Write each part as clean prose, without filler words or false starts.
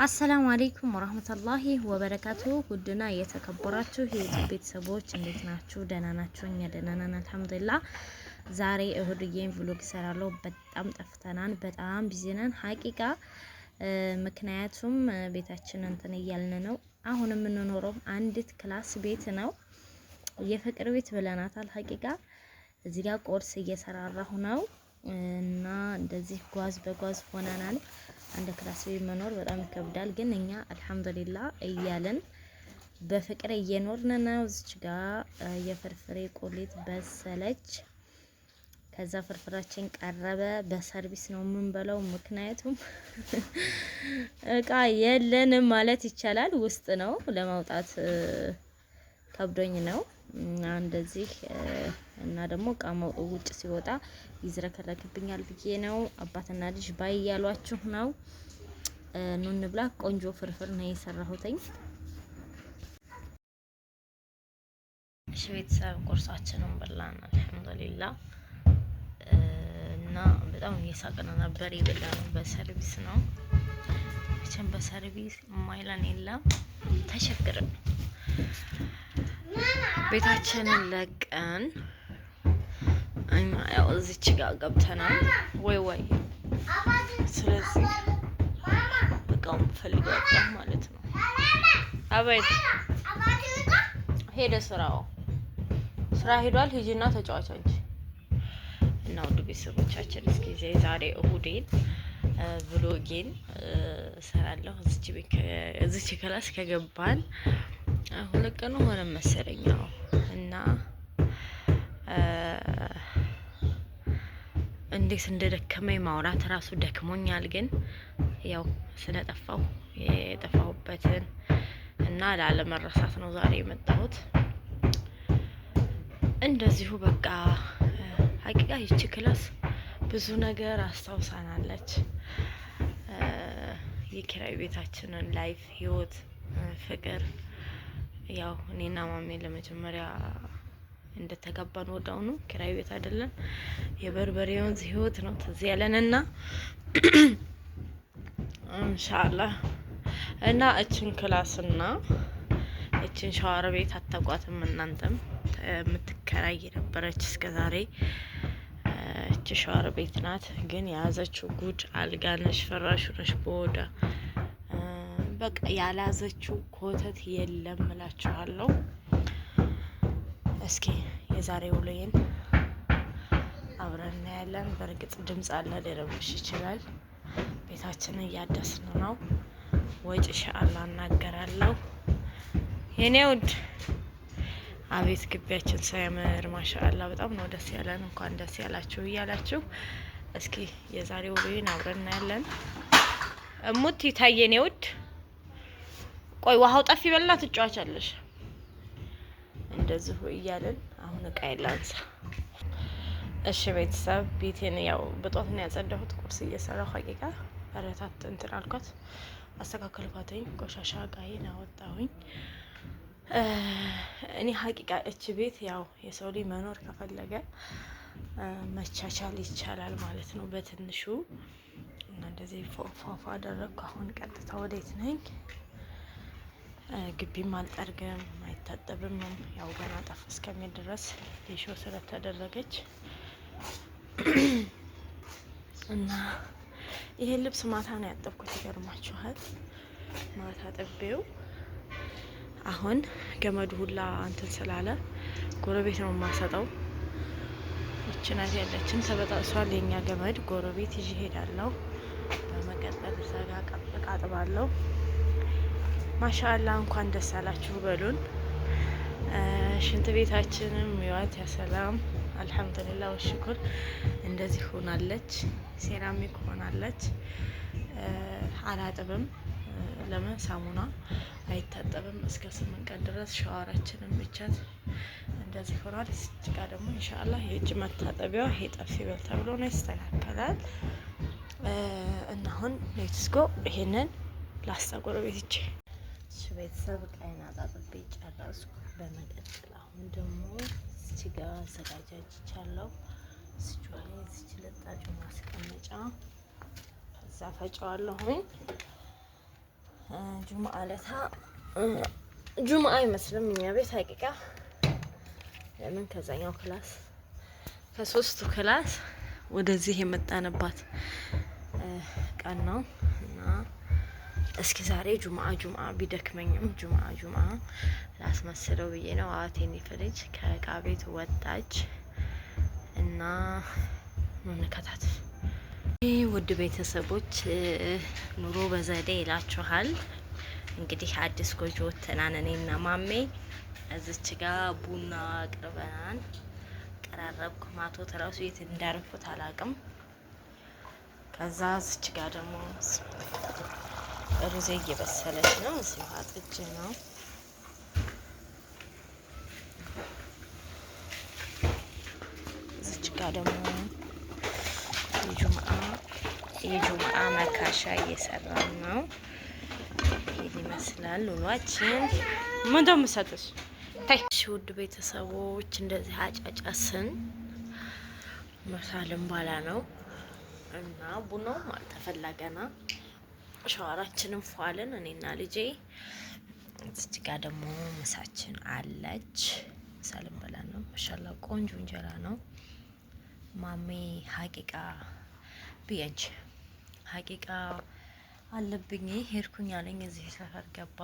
አሰላሙ አለይኩም ወራህመቱላሂ ወበረካቱ። ውድና የተከበራችሁ የዩቲዩብ ቤተሰቦች እንዴት ናችሁ? ደህና ናችሁ? እኛ ደህና ነን አልሐምዱሊላህ። ዛሬ እሁድዬን ቭሎግ እሰራለሁ። በጣም ጠፍተናል፣ በጣም ቢዚ ነን ሀቂቃ። ምክንያቱም ቤታችን እንትን እያልን ነው። አሁን የምንኖረው አንዲት ክላስ ቤት ነው። የፍቅር ቤት ብለናታል ሀቂቃ። እዚህ ጋር ቁርስ እየሰራራሁ ነው እና እንደዚህ ጓዝ በጓዝ ሆነናል። አንድ ክላስ ቤት መኖር በጣም ይከብዳል፣ ግን እኛ አልሐምዱሊላህ እያለን በፍቅር እየኖርን ነው። እዚች ጋር የፍርፍሬ ቁሌት በሰለች። ከዛ ፍርፍራችን ቀረበ። በሰርቪስ ነው የምንበላው፣ ምክንያቱም እቃ የለንም ማለት ይቻላል። ውስጥ ነው ለማውጣት ከብዶኝ ነው እና እንደዚህ እና ደግሞ ቃመው ውጭ ሲወጣ ይዝረከረክብኛል ብዬ ነው። አባትና ልጅ ባይ ያሏችሁ ነው። ኑ እንብላ። ቆንጆ ፍርፍር ነው የሰራሁትኝ። እሺ ቤተሰብ ቁርሳችንን በላን አልሐምዱሊላህ። እና በጣም እየሳቅን ነበር የበላነው። በሰርቪስ ነው መቼም በሰርቪስ ማይላን የለም። ተሸግረን ቤታችንን ለቀን ያው እዚች ጋር ገብተናል። ወይ ስለዚህ በቃም ፈልገው ማለት ነው። አቤት ሄደ ስራ ሄዷል። ሂጂና ተጫዋች እንጂ እና ውድ ቤተሰቦቻችን እስኪ ዛሬ እሁዴን ብሎጌን እሰራለሁ። እዚች ክላስ ከገባን ሁለት ቀን ሆነ መሰለኝ እና እንዴት እንደደከመኝ ማውራት ራሱ ደክሞኛል። ግን ያው ስለጠፋው የጠፋሁበትን እና ላለመረሳት ነው ዛሬ የመጣሁት። እንደዚሁ በቃ ሀቂቃ ይቺ ክላስ ብዙ ነገር አስታውሳናለች። የኪራይ ቤታችንን ላይፍ፣ ህይወት፣ ፍቅር ያው እኔና ማሜ ለመጀመሪያ እንደተጋባን ወዳውኑ ኪራይ ቤት አይደለም የበርበሬ ወንዝ ህይወት ነው ትዝ ያለንና ኢንሻአላህ እና እችን ክላስና እችን ሻወር ቤት አታቋትም እናንተም የምትከራይ ነበረች እስከዛሬ። እቺ ሻወር ቤት ናት፣ ግን የያዘችው ጉድ አልጋ ነሽ፣ ፍራሽ ነሽ፣ በወዳ በቃ ያላዘችው ኮተት የለም እላችኋለሁ። እስኪ የዛሬ ውሎዬን አብረን እናያለን። በእርግጥ ድምጽ አለ፣ ሊረብሽ ይችላል። ቤታችንን እያደስን ነው። ወጭ ኢንሻአላህ እናገራለሁ። የኔ ውድ አቤት ግቢያችን ሳያምር ማሻአላህ በጣም ነው ደስ ያለን። እንኳን ደስ ያላችሁ እያላችሁ እስኪ የዛሬ ውሎዬን አብረን እናያለን። እሙት ይታየኔ ውድ ቆይ ውሃው ጠፊ በልና ትጫዋቻለሽ። እንደዚሁ እያለን አሁን እቃ የላንሳ። እሺ ቤተሰብ ቤቴን ያው በጧት ነው ያጸዳሁት። ቁርስ እየሰራሁ ሀቂቃ በረታት እንትን አልኳት፣ አስተካከልኳትኝ። ቆሻሻ እቃዬን አወጣሁኝ። እኔ ሀቂቃ እች ቤት ያው የሰው ልጅ መኖር ከፈለገ መቻቻል ይቻላል ማለት ነው በትንሹ። እና እንደዚህ ፏፏ አደረግኩ። አሁን ቀጥታ ወዴት ነኝ? ግቢም አልጠርግም አይታጠብም። ያው ገና ጠፍ እስከሚል ድረስ የሾ ስለተደረገች እና ይሄን ልብስ ማታ ነው ያጠብኩት። ይገርማችኋል፣ ማታ ጠቤው አሁን ገመዱ ሁላ እንትን ስላለ ጎረቤት ነው የማሰጠው። እችናት ያለችን ተበጣሷል የኛ ገመድ። ጎረቤት ይዤ ሄዳለሁ። በመቀጠል ዘጋ ቀጥቃ አጥባለሁ። ማሻአላህ እንኳን ደስ አላችሁ በሉን። ሽንት ቤታችንም ይዋት ያሰላም አልሐምዱሊላህ ወሽኩር እንደዚህ ሆናለች። ሴራሚክ ሆናለች። አላጥብም፣ ለምን ሳሙና አይታጠብም እስከ 8 ቀን ድረስ። ሻወራችንን ብቻት እንደዚህ ሆኗል። እዚህ ጋር ደግሞ ኢንሻአላህ የእጅ መታጠቢያው ይሄ ጠፊ በል ተብሎ ነው ይስተካከላል። እና አሁን ሌትስ ጎ ይሄንን ላስጠቆር ቤትቼ ቤተሰብ ቃይና አጣጥቤ ጨረስኩ። በመቀጠል አሁን ደግሞ እዚህ ጋር አዘጋጃጅቻለሁ። እዚህ ላይ እዚህ ለጣጩ ማስቀመጫ እዛ ፈጫዋለሁኝ። ጁምአ ለታ ጁምአ አይመስልም እኛ ቤት ሀቂቃ ለምን ከዛኛው ክላስ ከሶስቱ ክላስ ወደዚህ የመጣንባት ቀን ነው እና እስኪ ዛሬ ጁምአ ቢደክመኝም ጁምአ ላስመስለው ብዬ ነው። አዋቴን ይፈልጅ ከእቃ ቤት ወጣች እና እንከታት። ውድ ቤተሰቦች ኑሮ በዘዴ ይላችኋል። እንግዲህ አዲስ ጎጆ ወተናን እኔና ማሜ እዚች ጋር ቡና አቅርበናል። ቀራረብኩ ማቶ ተራሱ የት እንዳረኩት አላቅም። ከዛ እዚች ጋር ደግሞ ሩዜ እየበሰለች ነው። እዚህ አጥጅ ነው። እዚች ጋር ደግሞ የጁምአ መካሻ እየሰራን ነው። ይሄን ይመስላል ውሏችን። ምን እንደምሰጥሽ ታይ ውድ ቤተሰቦች እንደዚህ አጫጫስን መሳለም ባላ ነው እና ቡናው አልተፈለገና ሻወራችንን ፏልን እኔና ልጄ። እዚህ ጋር ደግሞ ምሳችን አለች። መሳለም ባላ ነው። ማሻአላ ቆንጆ እንጀራ ነው። ማሜ ሀቂቃ ቢያንቺ ሀቂቃ አለብኝ ሄድኩኝ አለኝ። እዚህ ሰፈር ገባ።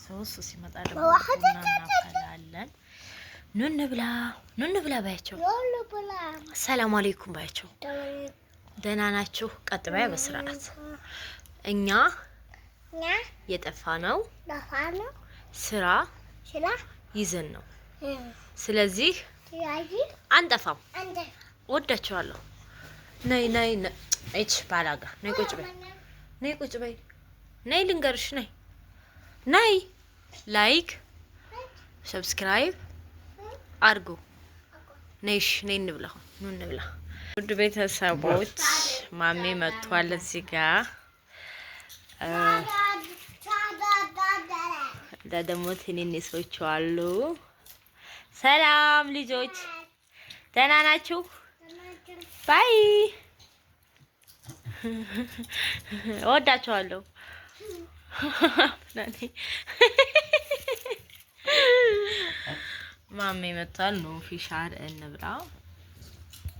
ሶስት ሲመጣ ደግሞ ቡና እናፈላለን። ኑ እንብላ ባያቸው። ሰላም አለይኩም ባያቸው። ደህና ናችሁ? ቀጥ ባያ በስርዓት እኛ የጠፋ ነው ስራ ይዘን ነው። ስለዚህ አንጠፋም። ወዳችኋለሁ። ነይ እች ባላጋ ነይ ቁጭ በይ ነይ ልንገርሽ ነይ ላይክ ሰብስክራይብ አድርጉ። ነይ እንብላ። ውድ ቤተሰቦች ማሜ መጥቷል። እዚህ ጋር ደግሞ ትንንሾቹ አሉ። ሰላም ልጆች ደህና ናችሁ? ባይ ወዳችኋለሁ። ማሜ መጥቷል። ነው ፊሻር እንብላ።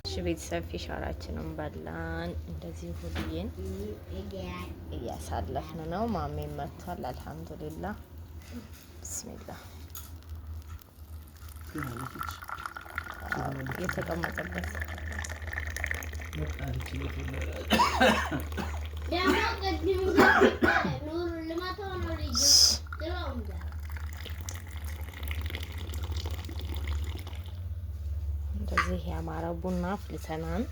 እሺ ቤተሰብ ፊሻራችንን በላን። እንደዚህ ሁሉዬን እያሳለፍን ነው። ማሜ መጥቷል። አልሐምዱሊላህ ቢስሚላህ የተቀመጠበት እንደዚህ ያማረ ቡና ፍልተናል።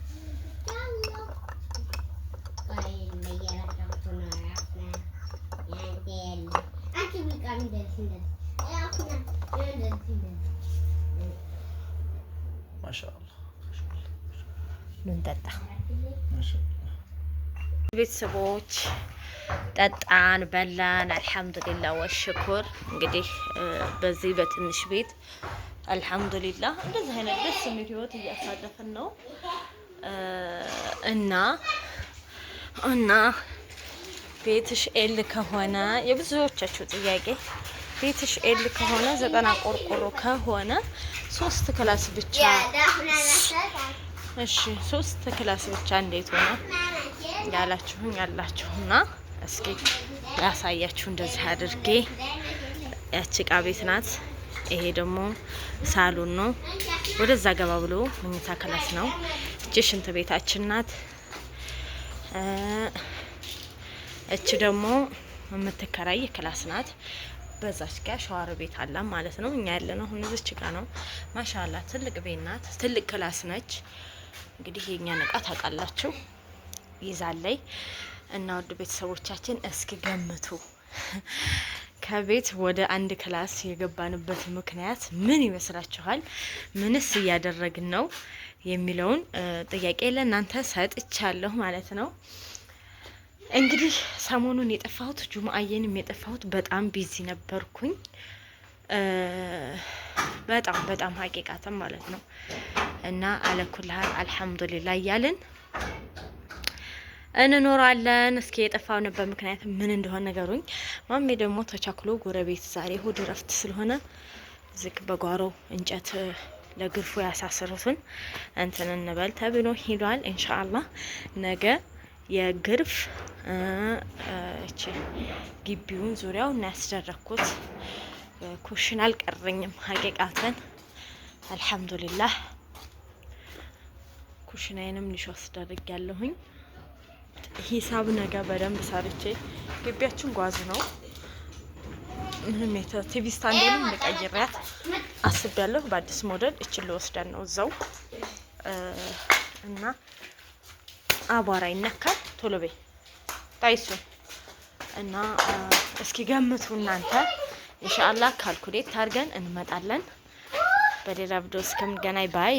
ማሻአላህ እንጠጣ ቤተሰቦች። ጠጣን በላን። አልሐምዱሊላህ ወሽኩር። እንግዲህ በዚህ በትንሽ ቤት አልሐምዱሊላህ እንደዚህ አይነት ደስ የሚል ህይወት እያሳለፍን ነው እና ቤትሽ ኤል ከሆነ የብዙዎቻችሁ ጥያቄ ቤትሽ ኤል ከሆነ 90 ቆርቆሮ ከሆነ 3 ክላስ ብቻ እሺ 3 ክላስ ብቻ እንዴት ሆነ ያላችሁኝ ያላችሁና እስኪ ያሳያችሁ። እንደዚህ አድርጌ ያቺ ዕቃ ቤት ናት። ይሄ ደግሞ ሳሎን ነው። ወደዛ ገባ ብሎ መኝታ ክላስ ነው። እቺ ሽንት ቤታችን ናት። እቺ ደግሞ የምትከራይ ክላስ ናት። በዛች ጋር ሻወር ቤት አለ ማለት ነው። እኛ ያለነው አሁን እዚች ጋር ነው። ማሻአላ ትልቅ ቤት ናት። ትልቅ ክላስ ነች። እንግዲህ የኛ ንቃ ታውቃላችሁ ይዛለይ እና ወደ ቤተሰቦቻችን እስኪ ገምቱ ከቤት ወደ አንድ ክላስ የገባንበት ምክንያት ምን ይመስላችኋል? ምንስ እያደረግን ነው የሚለውን ጥያቄ ለእናንተ ሰጥቻለሁ ማለት ነው። እንግዲህ ሰሞኑን የጠፋሁት ጁምአዬንም የጠፋሁት በጣም ቢዚ ነበርኩኝ። በጣም ሀቂቃተም ማለት ነው እና አለኩልሃ አልሐምዱሊላህ እያልን እንኖራለን። እስኪ የጠፋንበት ምክንያት ምን እንደሆነ ነገሩኝ። ማሜ ደግሞ ተቻክሎ ጎረቤት ዛሬ እሁድ እረፍት ስለሆነ ዝቅ በጓሮ እንጨት ለግርፉ ያሳስሩትን እንትን እንበል ተብሎ ሄዷል። ኢንሻአላህ ነገ የግርፍ እቺ ግቢውን ዙሪያው እና ያስደረኩት ኩሽና አልቀረኝም። ሀቂቃተን አልሐምዱሊላህ ኩሽናዬንም ልሽ አስደርግ ያለሁኝ ሂሳብ ነገ በደንብ ሰርቼ ግቢያችን ጓዝ ነው። ምንም ቲቪ ስታንዱንም ልቀይራት አስቤያለሁ። በአዲስ ሞዴል እችን ልወስደን ነው እዛው እና አቧራ ይነካል። ቶሎ በይ ታይሱ እና እስኪ ገምቱ እናንተ። ኢንሻአላህ ካልኩሌት አድርገን እንመጣለን። በሌላ ቪዲዮ እስከምንገናኝ ባይ